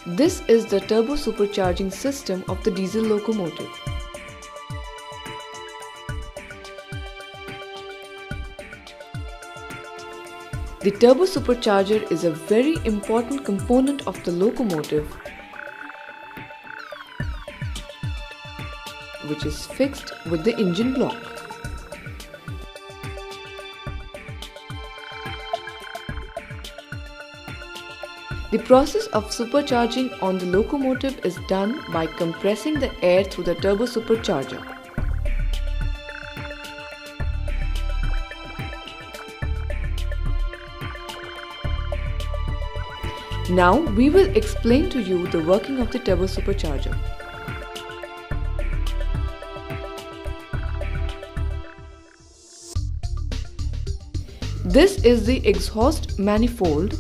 This is the turbo supercharging system of the diesel locomotive. The turbo supercharger is a very important component of the locomotive, which is fixed with the engine block. The process of supercharging on the locomotive is done by compressing the air through the turbo supercharger. Now we will explain to you the working of the turbo supercharger. This is the exhaust manifold,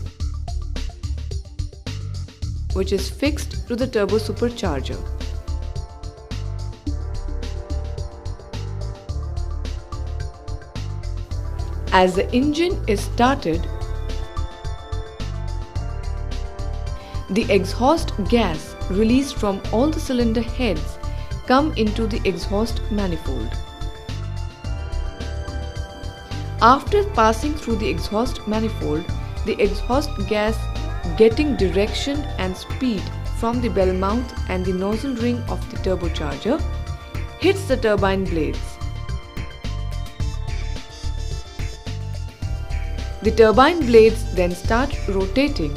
which is fixed to the turbo supercharger. As the engine is started, the exhaust gas released from all the cylinder heads come into the exhaust manifold. After passing through the exhaust manifold, the exhaust gas getting direction and speed from the bell mouth and the nozzle ring of the turbocharger hits the turbine blades. The turbine blades then start rotating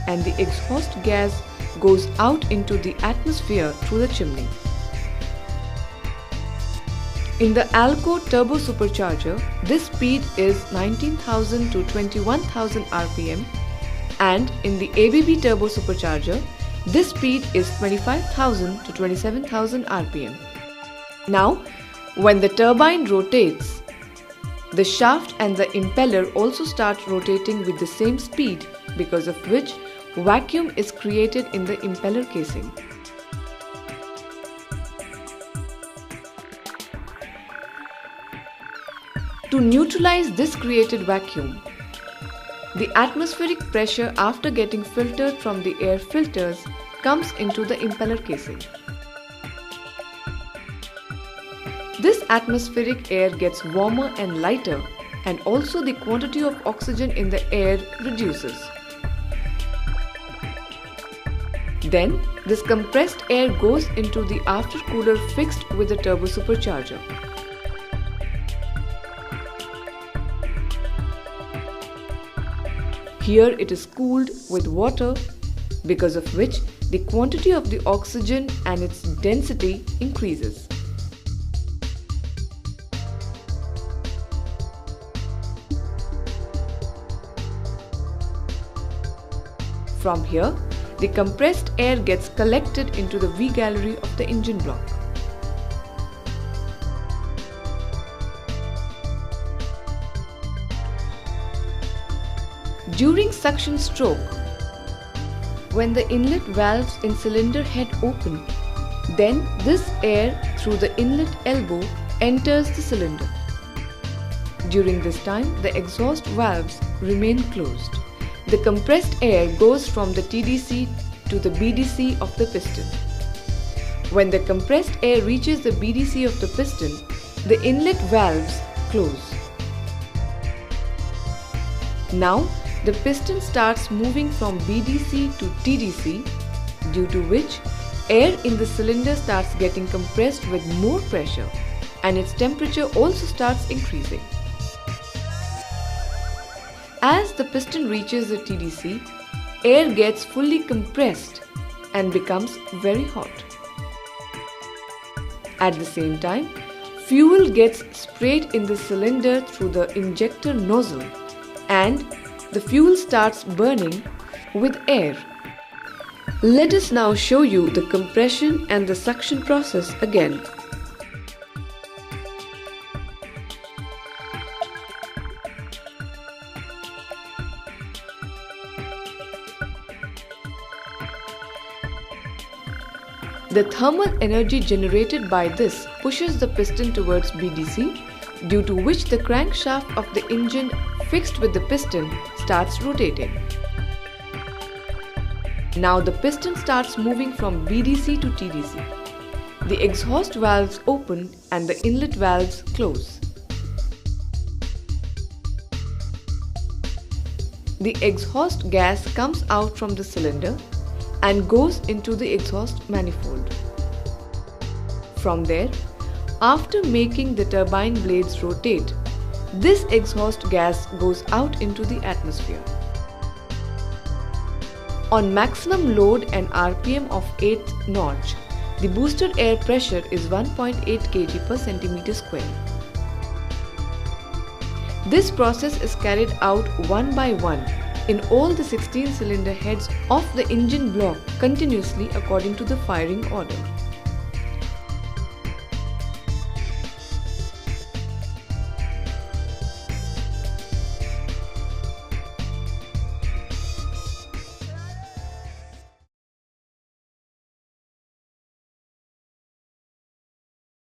and the exhaust gas goes out into the atmosphere through the chimney. In the Alco turbo supercharger, this speed is 19,000 to 21,000 rpm, and in the ABB turbo supercharger, this speed is 25,000 to 27,000 rpm. Now, when the turbine rotates, the shaft and the impeller also start rotating with the same speed, because of which vacuum is created in the impeller casing. To neutralize this created vacuum, the atmospheric pressure after getting filtered from the air filters comes into the impeller casing. This atmospheric air gets warmer and lighter, and also the quantity of oxygen in the air reduces. Then, this compressed air goes into the aftercooler fixed with the turbo supercharger. Here it is cooled with water, because of which the quantity of the oxygen and its density increases. From here, the compressed air gets collected into the V-gallery of the engine block. During suction stroke, when the inlet valves in cylinder head open, then this air through the inlet elbow enters the cylinder. During this time, the exhaust valves remain closed. The compressed air goes from the TDC to the BDC of the piston. When the compressed air reaches the BDC of the piston, the inlet valves close. Now, the piston starts moving from BDC to TDC, due to which air in the cylinder starts getting compressed with more pressure, and its temperature also starts increasing. As the piston reaches the TDC, air gets fully compressed and becomes very hot. At the same time, fuel gets sprayed in the cylinder through the injector nozzle, and the fuel starts burning with air. Let us now show you the compression and the suction process again. The thermal energy generated by this pushes the piston towards BDC, due to which the crankshaft of the engine fixed with the piston starts rotating. Now the piston starts moving from BDC to TDC. The exhaust valves open and the inlet valves close. The exhaust gas comes out from the cylinder and goes into the exhaust manifold. From there, after making the turbine blades rotate, this exhaust gas goes out into the atmosphere. On maximum load and RPM of 8th notch, the boosted air pressure is 1.8 kg per centimeter square. This process is carried out one by one in all the 16 cylinder heads of the engine block continuously according to the firing order.